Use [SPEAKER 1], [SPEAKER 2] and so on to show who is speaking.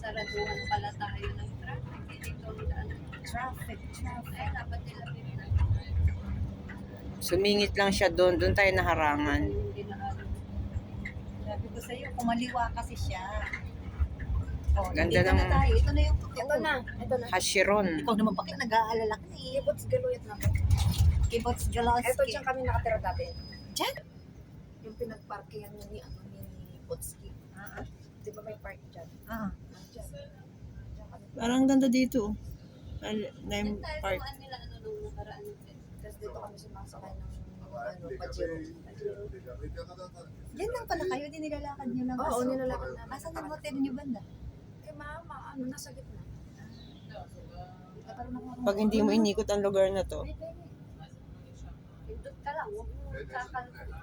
[SPEAKER 1] saraduhan pala tayo ng traffic. Dito ang
[SPEAKER 2] Traffic.
[SPEAKER 1] ay dapat nila pinag
[SPEAKER 3] Sumingit lang siya doon. Doon tayo naharangan.
[SPEAKER 1] hindi na
[SPEAKER 2] Sabi ko sa'yo, kumaliwa kasi siya. Oh,
[SPEAKER 3] Ganda
[SPEAKER 2] nandito na
[SPEAKER 3] ng-
[SPEAKER 2] tayo. Ito na yung totoo.
[SPEAKER 4] Ito na.
[SPEAKER 3] Hashiron.
[SPEAKER 2] Ikaw naman bakit nag-aalala ka na eh.
[SPEAKER 4] Kibots galuyat na to.
[SPEAKER 2] Kibots Galaski.
[SPEAKER 4] Ito dyan kami nakatira dati.
[SPEAKER 2] Diyan?
[SPEAKER 4] Yung pinagparkihan niya ni Potski. Di ba may park dyan?
[SPEAKER 2] Ah.
[SPEAKER 4] Dyan. Dyan kami.
[SPEAKER 3] Parang ganda dito. Name
[SPEAKER 1] tayo
[SPEAKER 3] Park.
[SPEAKER 1] kumaan nila nung nakaraan.
[SPEAKER 4] Tapos dito kami sumasakay ng Pajero.
[SPEAKER 2] Diyan lang pala kayo, di nilalakad nyo lang.
[SPEAKER 4] Oo, nilalakad namin.
[SPEAKER 2] Asan ang hotel nyo banda?
[SPEAKER 4] Eh mama, nasa gitna.
[SPEAKER 3] Pag hindi mo inikot ang lugar na to,
[SPEAKER 1] Pindot ka lang, huwag mo kakalito.